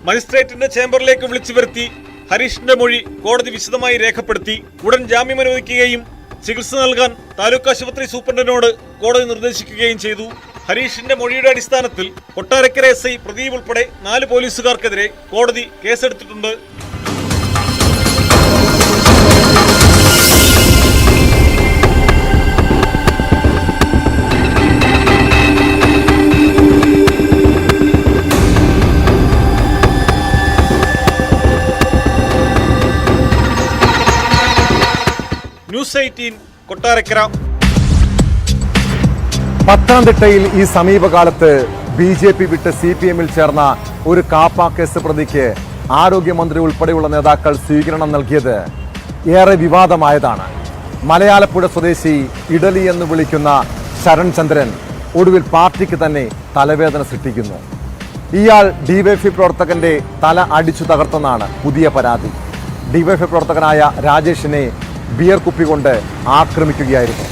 മജിസ്ട്രേറ്റിന്റെ ചേംബറിലേക്ക് വിളിച്ചു വരുത്തി ഹരീഷിന്റെ മൊഴി കോടതി വിശദമായി രേഖപ്പെടുത്തി. ഉടൻ ജാമ്യം അനുവദിക്കുകയും ചികിത്സ നൽകാൻ താലൂക്ക് ആശുപത്രി സൂപ്രണ്ടിനോട് കോടതി നിർദ്ദേശിക്കുകയും ചെയ്തു. ഹരീഷിന്റെ മൊഴിയുടെ അടിസ്ഥാനത്തിൽ കൊട്ടാരക്കര SI പ്രദീപ് ഉൾപ്പെടെ 4 പോലീസുകാർക്കെതിരെ കോടതി കേസെടുത്തിട്ടുണ്ട്. ന്യൂസ് 18 കൊട്ടാരക്കര. പത്തനംതിട്ടയിൽ ഈ സമീപകാലത്ത് BJP വിട്ട് CPM-ൽ ചേർന്ന ഒരു കാപ്പ കേസ് പ്രതിക്ക് ആരോഗ്യമന്ത്രി ഉൾപ്പെടെയുള്ള നേതാക്കൾ സ്വീകരണം നൽകിയത് ഏറെ വിവാദമായതാണ്. മലയാളപ്പുഴ സ്വദേശി ഇഡലി എന്ന് വിളിക്കുന്ന ശരൺ ചന്ദ്രൻ ഒടുവിൽ പാർട്ടിക്ക് തന്നെ തലവേദന സൃഷ്ടിക്കുന്നു. ഇയാൾ DYFI പ്രവർത്തകന്റെ തല അടിച്ചു തകർത്തെന്നാണ് പുതിയ പരാതി. DYFI പ്രവർത്തകനായ രാജേഷിനെ ബിയർ കുപ്പി കൊണ്ട് ആക്രമിക്കുകയായിരുന്നു.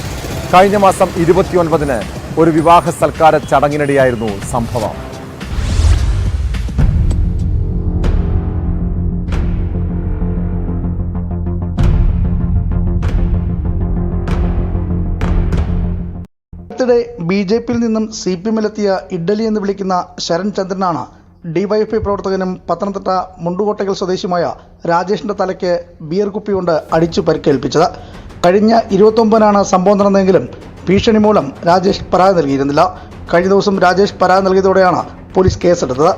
കഴിഞ്ഞ മാസം 29-ന് ഒരു വിവാഹ സൽക്കാര ചടങ്ങിനിടെയായിരുന്നു സംഭവം. അടുത്തിടെ BJP-യിൽ നിന്നും CPM-ലെത്തിയ ഇഡ്ഡലി എന്ന് വിളിക്കുന്ന ശരൺ ചന്ദ്രനാണ് DYFI പ്രവർത്തകനും പത്തനംതിട്ട മുണ്ടുകോട്ടകൽ സ്വദേശിയുമായ രാജേഷിന്റെ തലയ്ക്ക് ബിയർ കുപ്പി കൊണ്ട് അടിച്ചു പരിക്കേൽപ്പിച്ചത്. കഴിഞ്ഞ 29-നാണ് സംഭവം നടന്നതെങ്കിലും ഭീഷണി മൂലം രാജേഷ് പരാതി നൽകിയിരുന്നില്ല. കഴിഞ്ഞ ദിവസം രാജേഷ് പരാതി നൽകിയതോടെയാണ് പോലീസ് കേസെടുത്തത്.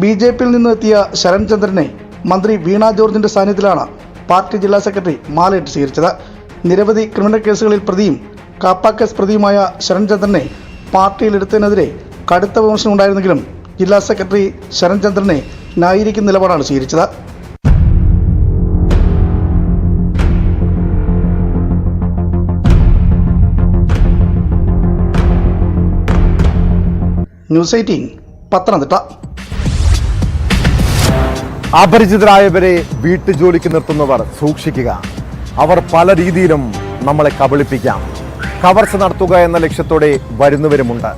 BJP-യിൽ നിന്ന് എത്തിയ ശരൺ ചന്ദ്രനെ മന്ത്രി വീണ ജോർജിന്റെ സാന്നിധ്യത്തിലാണ് പാർട്ടി ജില്ലാ സെക്രട്ടറി മാലയിട്ട് സ്വീകരിച്ചത്. നിരവധി ക്രിമിനൽ കേസുകളിൽ പ്രതിയും കാപ്പ കേസ് പ്രതിയുമായ ശരൺ ചന്ദ്രനെ പാർട്ടിയിലെടുത്തതിനെതിരെ കടുത്ത വിമർശനം ഉണ്ടായിരുന്നെങ്കിലും ജില്ലാ സെക്രട്ടറി ശരൺ ചന്ദ്രനെ ന്യായീകരിക്കുന്ന നിലപാടാണ് സ്വീകരിച്ചത്. ന്യൂസ് 18 പത്തനംതിട്ട. അപരിചിതരായവരെ വീട്ടുജോലിക്ക് നിർത്തുന്നവർ സൂക്ഷിക്കുക. അവർ പല രീതിയിലും നമ്മളെ കബളിപ്പിക്കാം. കവർച്ച നടത്തുക എന്ന ലക്ഷ്യത്തോടെ വരുന്നവരുമുണ്ട്.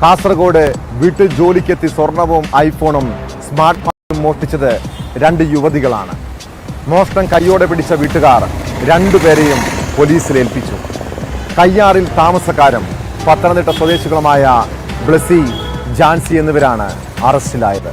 കാസർഗോഡ് വീട്ടിൽ ജോലിക്കെത്തി സ്വർണവും ഐഫോണും സ്മാർട്ട് ഫോണും മോഷ്ടിച്ചത് 2 യുവതികളാണ്. മോഷണം കൈയോടെ പിടിച്ച വീട്ടുകാർ 2 പേരെയും പോലീസിലേൽപ്പിച്ചു. കയ്യാറിൽ താമസക്കാരും പത്തനംതിട്ട സ്വദേശികളുമായ ബ്ലസി, ജാൻസി എന്നിവരാണ് അറസ്റ്റിലായത്.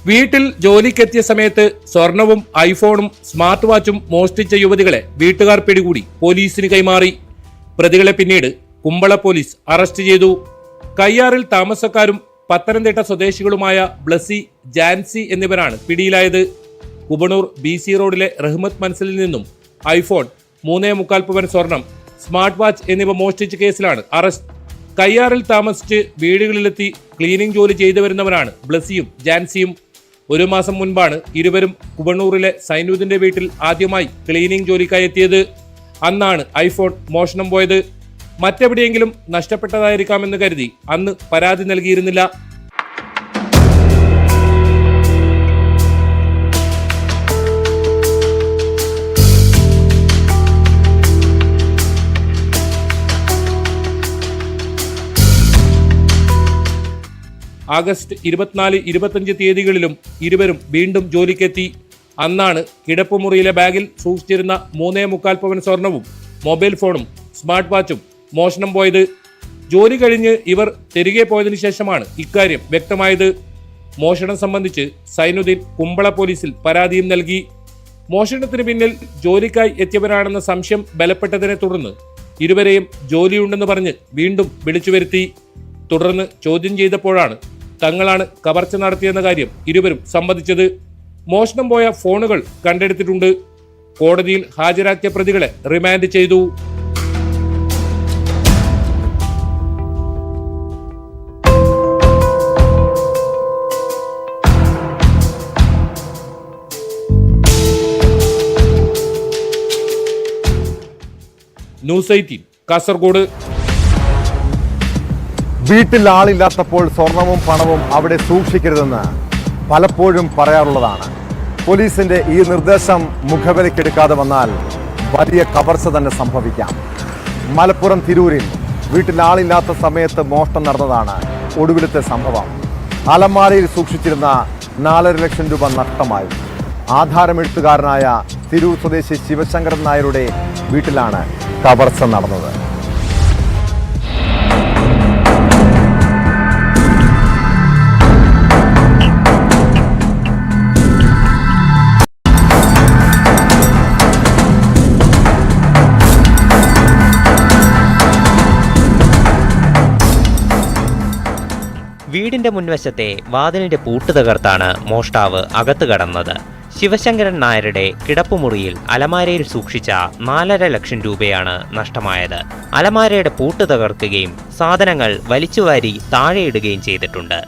വീട്ടിൽ ജോലിക്കെത്തിയ സമയത്ത് സ്വർണവും ഐഫോണും സ്മാർട്ട് വാച്ചും മോഷ്ടിച്ച യുവതികളെ വീട്ടുകാർ പിടികൂടി പോലീസിന് കൈമാറി. പ്രതികളെ പിന്നീട് കുമ്പള പോലീസ് അറസ്റ്റ് ചെയ്തു. കയ്യാറിൽ താമസക്കാരും പത്തനംതിട്ട സ്വദേശികളുമായ ബ്ലസി, ജാൻസി എന്നിവരാണ് പിടിയിലായത്. കുബണൂർ BC റോഡിലെ റഹ്മത്ത് മൻസിലിൽ നിന്നും ഐഫോൺ, 3.25 പവൻ സ്വർണം, സ്മാർട്ട് വാച്ച് എന്നിവ മോഷ്ടിച്ച കേസിലാണ് അറസ്റ്റ്. കയ്യാറിൽ താമസിച്ച് വീടുകളിലെത്തി ക്ലീനിംഗ് ജോലി ചെയ്തു വരുന്നവരാണ് ബ്ലസിയും ജാൻസിയും. 1 മാസം മുൻപാണ് ഇരുവരും കുബണൂറിലെ സൈനുദ്ദീന്റെ വീട്ടിൽ ആദ്യമായി ക്ലീനിംഗ് ജോലിക്കായി എത്തിയത്. അന്നാണ് ഐഫോൺ മോഷണം പോയത്. മറ്റെവിടെയെങ്കിലും നഷ്ടപ്പെട്ടതായിരിക്കാമെന്ന് കരുതി അന്ന് പരാതി നൽകിയിരുന്നില്ല. ആഗസ്റ്റ് 24, 25 തീയതികളിലും ഇരുവരും വീണ്ടും ജോലിക്കെത്തി. അന്നാണ് കിടപ്പുമുറിയിലെ ബാഗിൽ സൂക്ഷിച്ചിരുന്ന 3.25 പവൻ സ്വർണവും മൊബൈൽ ഫോണും സ്മാർട്ട് വാച്ചും മോഷണം പോയത്. ജോലി കഴിഞ്ഞ് ഇവർ തിരികെ പോയതിനു ശേഷമാണ് ഇക്കാര്യം വ്യക്തമായത്. മോഷണം സംബന്ധിച്ച് സൈനുദ്ദീൻ കുമ്പള പോലീസിൽ പരാതിയും നൽകി. മോഷണത്തിന് പിന്നിൽ ജോലിക്കായി എത്തിയവരാണെന്ന സംശയം ബലപ്പെട്ടതിനെ തുടർന്ന് ഇരുവരെയും ജോലിയുണ്ടെന്ന് പറഞ്ഞ് വീണ്ടും വിളിച്ചു വരുത്തി. തുടർന്ന് ചോദ്യം ചെയ്തപ്പോഴാണ് തങ്ങളാണ് കവർച്ച നടത്തിയെന്ന കാര്യം ഇരുവരും സമ്മതിച്ചത്. മോഷണം പോയ ഫോണുകൾ കണ്ടെടുത്തിട്ടുണ്ട്. കോടതിയിൽ ഹാജരാക്കിയ പ്രതികളെ റിമാൻഡ് ചെയ്തു. ന്യൂസ് 18 കാസർഗോഡ്. വീട്ടിൽ ആളില്ലാത്തപ്പോൾ സ്വർണവും പണവും അവിടെ സൂക്ഷിക്കരുതെന്ന് പലപ്പോഴും പറയാറുള്ളതാണ്. പോലീസിന്റെ ഈ നിർദ്ദേശം മുഖവിലക്കെടുക്കാതെ വന്നാൽ വലിയ കവർച്ച തന്നെ സംഭവിക്കാം. മലപ്പുറം തിരൂരിൽ വീട്ടിൽ ആളില്ലാത്ത സമയത്ത് മോഷണം നടന്നതാണ് ഒടുവിലത്തെ സംഭവം. അലമാരയിൽ സൂക്ഷിച്ചിരുന്ന 4.5 ലക്ഷം രൂപ നഷ്ടമായി. ആധാരമെഴുത്തുകാരനായ തിരൂർ സ്വദേശി ശിവശങ്കരൻ നായരുടെ വീട്ടിലാണ് കവർച്ച നടന്നത്. വീടിന്റെ മുൻവശത്തെ വാതിലിന്റെ പൂട്ട് തകർത്താണ് മോഷ്ടാവ് അകത്ത് കടന്നത്. ശിവശങ്കരൻ നായരുടെ കിടപ്പുമുറിയിൽ അലമാരയിൽ സൂക്ഷിച്ച 4.5 ലക്ഷം രൂപയാണ് നഷ്ടമായത്. അലമാരയുടെ പൂട്ട് തകർക്കുകയും സാധനങ്ങൾ വലിച്ചുവാരി താഴെയിടുകയും ചെയ്തിട്ടുണ്ട്.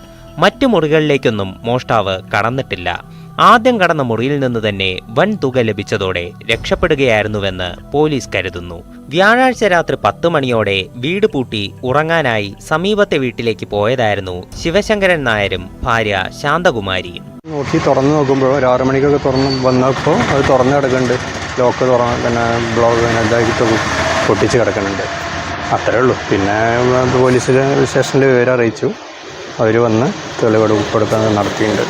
മറ്റു മുറികളിലേക്കൊന്നും മോഷ്ടാവ് കടന്നിട്ടില്ല. ആദ്യം കടന്ന മുറിയിൽ നിന്ന് തന്നെ വൻ തുക ലഭിച്ചതോടെ രക്ഷപ്പെടുകയായിരുന്നുവെന്ന് പോലീസ് കരുതുന്നു. വ്യാഴാഴ്ച രാത്രി 10 മണിയോടെ വീട് പൂട്ടി ഉറങ്ങാനായി സമീപത്തെ വീട്ടിലേക്ക് പോയതായിരുന്നു ശിവശങ്കരൻ നായരും ഭാര്യ ശാന്തകുമാരിയും. തുറന്നു നോക്കുമ്പോൾ ഒരു 6 മണിക്കൊക്കെ തുറന്ന് വന്നപ്പോൾ അത് തുറന്നു കിടക്കുന്നുണ്ട്. ലോക്ക് പിന്നെ ബ്ലോക്ക് ഇതായിട്ട് പൊട്ടിച്ച് കിടക്കുന്നുണ്ട്. അത്രേ ഉള്ളൂ. പിന്നെ പോലീസിൽ സ്റ്റേഷനിൽ വിവരം അറിയിച്ചു. അവർ വന്ന് തെളിവെടുപ്പ് നടത്തിയിട്ടുണ്ട്.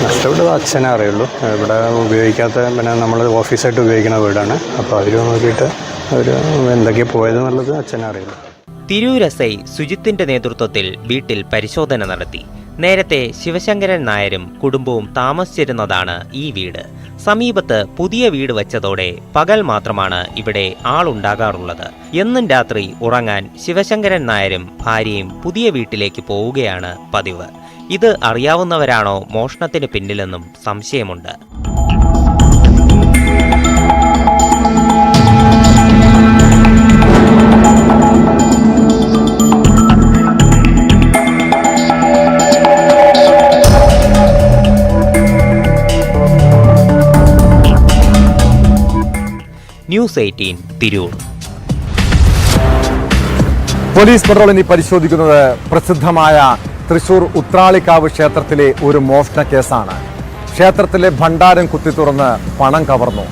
നഷ്ടപ്പെട്ടത് അച്ഛനെ അറിയുള്ളൂ. ഇവിടെ ഉപയോഗിക്കാത്ത പിന്നെ നമ്മൾ ഓഫീസായിട്ട് ഉപയോഗിക്കുന്ന വീടാണ്. അപ്പോൾ അവർ നോക്കിയിട്ട് അവർ എന്തൊക്കെയാണ് പോയതെന്നുള്ളത് അച്ഛനെ അറിയുള്ളൂ. തിരൂർ എസ്.ഐ സുജിത്തിന്റെ നേതൃത്വത്തിൽ വീട്ടിൽ പരിശോധന നടത്തി. നേരത്തെ ശിവശങ്കരൻ നായരും കുടുംബവും താമസിച്ചിരുന്നതാണ് ഈ വീട്. സമീപത്ത് പുതിയ വീട് വച്ചതോടെ പകൽ മാത്രമാണ് ഇവിടെ ആളുണ്ടാകാറുള്ളത്. എന്നും രാത്രി ഉറങ്ങാൻ ശിവശങ്കരൻ നായരും ഭാര്യയും പുതിയ വീട്ടിലേക്ക് പോവുകയാണ് പതിവ്. ഇത് അറിയാവുന്നവരാണോ മോഷണത്തിന് പിന്നിലെന്നും സംശയമുണ്ട്. ന്യൂസ് 18 തിരൂർ. പോലീസ് പട്രോൾ ഇനി പരിശോധിക്കുന്നത് പ്രസിദ്ധമായ തൃശൂർ ഉത്രാളിക്കാവ് ക്ഷേത്രത്തിലെ ഒരു മോഷണ കേസാണ്. ക്ഷേത്രത്തിലെ ഭണ്ഡാരം കുത്തി തുറന്ന് പണം കവർന്നു.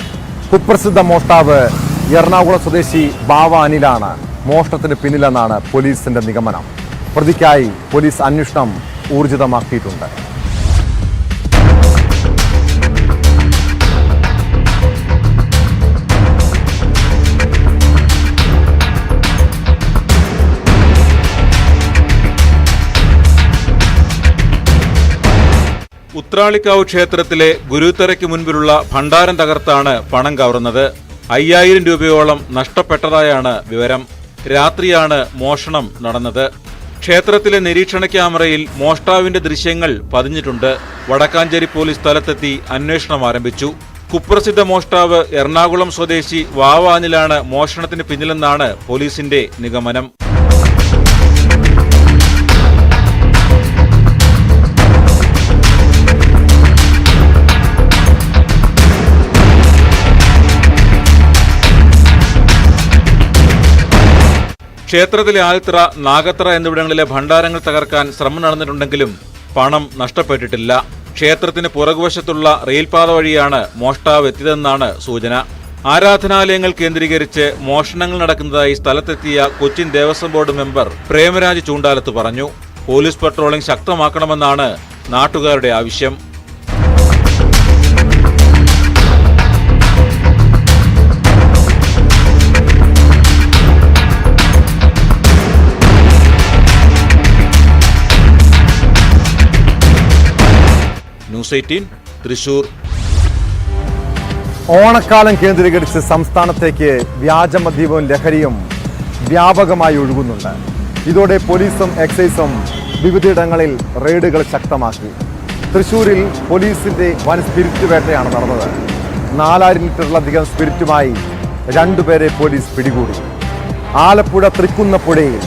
കുപ്രസിദ്ധ മോഷ്ടാവ് എറണാകുളം സ്വദേശി ബാവ അനിലാണ് മോഷണത്തിന് പിന്നിലെന്നാണ് പോലീസിന്റെ നിഗമനം. പ്രതിക്കായി പോലീസ് അന്വേഷണം ഊർജിതമാക്കിയിട്ടുണ്ട്. ഉത്രാളിക്കാവ് ക്ഷേത്രത്തിലെ ഗുരുത്തറയ്ക്ക് മുൻപിലുള്ള ഭണ്ഡാരം തകർത്താണ് പണം കവർന്നത്. 5000 രൂപയോളം നഷ്ടപ്പെട്ടതായാണ് വിവരം. രാത്രിയാണ് മോഷണം നടന്നത്. ക്ഷേത്രത്തിലെ നിരീക്ഷണ ക്യാമറയിൽ മോഷ്ടാവിന്റെ ദൃശ്യങ്ങൾ പതിഞ്ഞിട്ടുണ്ട്. വടക്കാഞ്ചേരി പോലീസ് സ്ഥലത്തെത്തി അന്വേഷണം ആരംഭിച്ചു. കുപ്രസിദ്ധ മോഷ്ടാവ് എറണാകുളം സ്വദേശി വാവാനിലാണ് മോഷണത്തിന് പിന്നിലെന്നാണ് പോലീസിന്റെ നിഗമനം. ക്ഷേത്രത്തിലെ ആൽത്ര, നാഗത്ര എന്നിവിടങ്ങളിലെ ഭണ്ഡാരങ്ങൾ തകർക്കാൻ ശ്രമം നടന്നിട്ടുണ്ടെങ്കിലും പണം നഷ്ടപ്പെട്ടിട്ടില്ല. ക്ഷേത്രത്തിന് പുറകുവശത്തുള്ള റെയിൽപാത വഴിയാണ് മോഷ്ടാവ് എത്തിയതെന്നാണ് സൂചന. ആരാധനാലയങ്ങൾ കേന്ദ്രീകരിച്ച് മോഷണങ്ങൾ നടക്കുന്നതായി സ്ഥലത്തെത്തിയ കൊച്ചിൻ ദേവസ്വം ബോർഡ് മെമ്പർ പ്രേമരാജ് ചൂണ്ടാലത്ത് പറഞ്ഞു. പോലീസ് പട്രോളിംഗ് ശക്തമാക്കണമെന്നാണ് നാട്ടുകാരുടെ ആവശ്യം. ന്യൂസ് 18 തൃശൂർ. ഓണക്കാലം കേന്ദ്രീകരിച്ച് സംസ്ഥാനത്തേക്ക് വ്യാജമദ്യവും ലഹരിയും വ്യാപകമായി ഒഴുകുന്നുണ്ട്. ഇതോടെ പോലീസും എക്സൈസും വിവിധയിടങ്ങളിൽ റെയ്ഡുകൾ ശക്തമാക്കി. തൃശൂരിൽ പോലീസിന്റെ വൻ സ്പിരിറ്റ് വേട്ടയാണ് നടന്നത്. 4000 ലിറ്ററിലധികം സ്പിരിറ്റുമായി 2 പേരെ പോലീസ് പിടികൂടി. ആലപ്പുഴ തൃക്കുന്നപ്പുഴയിൽ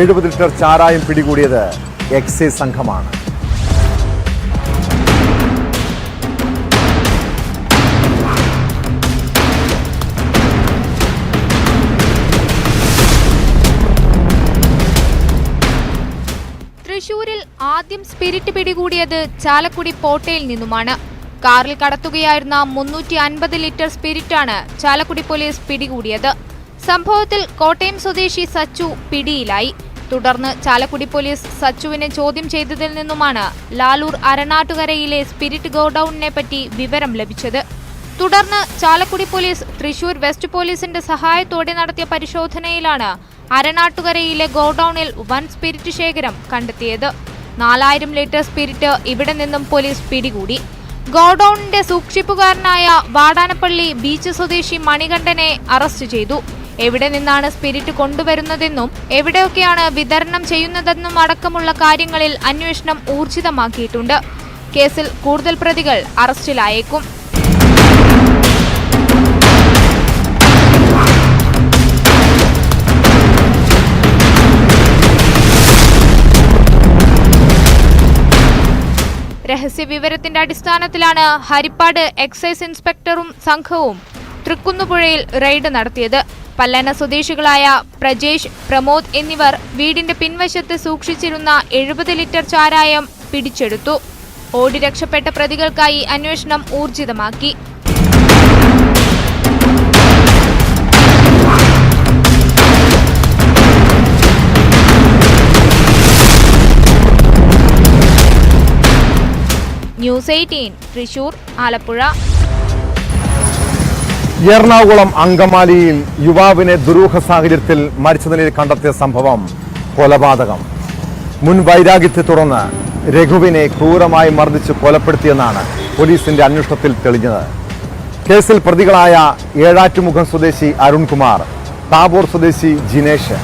70 ലിറ്റർ ചാരായം പിടികൂടിയത് എക്സൈസ് സംഘമാണ്. തൃശൂരിൽ ആദ്യം സ്പിരിറ്റ് പിടികൂടിയത് ചാലക്കുടി പോട്ടയിൽ നിന്നുമാണ്. കാറിൽ കടത്തുകയായിരുന്ന 350 ലിറ്റർ സ്പിരിറ്റാണ് ചാലക്കുടി പോലീസ് പിടികൂടിയത്. സംഭവത്തിൽ കോട്ടയം സ്വദേശി സച്ചു പിടിയിലായി. തുടർന്ന് ചാലക്കുടി പോലീസ് സച്ചുവിനെ ചോദ്യം ചെയ്തതിൽ നിന്നുമാണ് ലാലൂർ അരണാട്ടുകരയിലെ സ്പിരിറ്റ് ഗോഡൌണിനെ പറ്റി വിവരം ലഭിച്ചത്. തുടർന്ന് ചാലക്കുടി പോലീസ് തൃശൂർ വെസ്റ്റ് പോലീസിന്റെ സഹായത്തോടെ നടത്തിയ പരിശോധനയിലാണ് അരണാട്ടുകരയിലെ ഗോഡൌണിൽ വൻ സ്പിരിറ്റ് ശേഖരം കണ്ടെത്തിയത്. 4000 ലിറ്റർ സ്പിരിറ്റ് ഇവിടെ നിന്നും പോലീസ് പിടികൂടി. ഗോഡൌണിന്റെ സൂക്ഷിപ്പുകാരനായ വാടാനപ്പള്ളി ബീച്ച് സ്വദേശി മണികണ്ഠനെ അറസ്റ്റ് ചെയ്തു. എവിടെ നിന്നാണ് സ്പിരിറ്റ് കൊണ്ടുവരുന്നതെന്നും എവിടെയൊക്കെയാണ് വിതരണം ചെയ്യുന്നതെന്നും അടക്കമുള്ള കാര്യങ്ങളിൽ അന്വേഷണം ഊർജിതമാക്കിയിട്ടുണ്ട്. കേസിൽ കൂടുതൽ പ്രതികൾ അറസ്റ്റിലായേക്കും. രഹസ്യവിവരത്തിന്റെ അടിസ്ഥാനത്തിലാണ് ഹരിപ്പാട് എക്സൈസ് ഇൻസ്പെക്ടറും സംഘവും തൃക്കുന്നപ്പുഴയിൽ റെയ്ഡ് നടത്തിയത്. പല്ലന സ്വദേശികളായ പ്രജേഷ്, പ്രമോദ് എന്നിവർ വീടിന്റെ പിൻവശത്ത് സൂക്ഷിച്ചിരുന്ന 70 ലിറ്റർ ചാരായം പിടിച്ചെടുത്തു. ഓടി രക്ഷപ്പെട്ട പ്രതികൾക്കായി അന്വേഷണം ഊർജിതമാക്കി. ന്യൂസ് 18 തൃശൂർ, ആലപ്പുഴ. എറണാകുളം അങ്കമാലിയിൽ യുവാവിനെ ദുരൂഹ സാഹചര്യത്തിൽ മരിച്ച നിലയിൽ കണ്ടെത്തിയ സംഭവം കൊലപാതകം. മുൻ വൈരാഗ്യത്തെ തുടർന്ന് രഘുവിനെ ക്രൂരമായി മർദ്ദിച്ച് കൊലപ്പെടുത്തിയെന്നാണ് പോലീസിന്റെ അന്വേഷണത്തിൽ തെളിഞ്ഞത്. കേസിൽ പ്രതികളായ ഏഴാറ്റുമുഖം സ്വദേശി അരുൺകുമാർ, താബോർ സ്വദേശി ജിനേഷ്,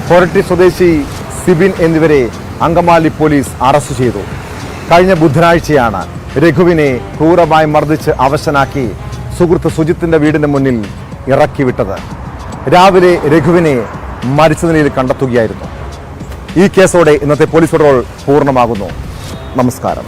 കൊരട്ടി സ്വദേശി സിബിൻ എന്നിവരെ അങ്കമാലി പോലീസ് അറസ്റ്റ് ചെയ്തു. കഴിഞ്ഞ ബുധനാഴ്ചയാണ് രഘുവിനെ ക്രൂരമായി മർദ്ദിച്ച് അവശനാക്കി സുഹൃത്ത് സുജിത്തിന്റെ വീടിന് മുന്നിൽ ഇറക്കിവിട്ടത്. രാവിലെ രഘുവിനെ മരിച്ച നിലയിൽ കണ്ടെത്തുകയായിരുന്നു. ഈ കേസോടെ ഇന്നത്തെ പോലീസ് പട്രോൾ പൂർണ്ണമാകുന്നു. നമസ്കാരം.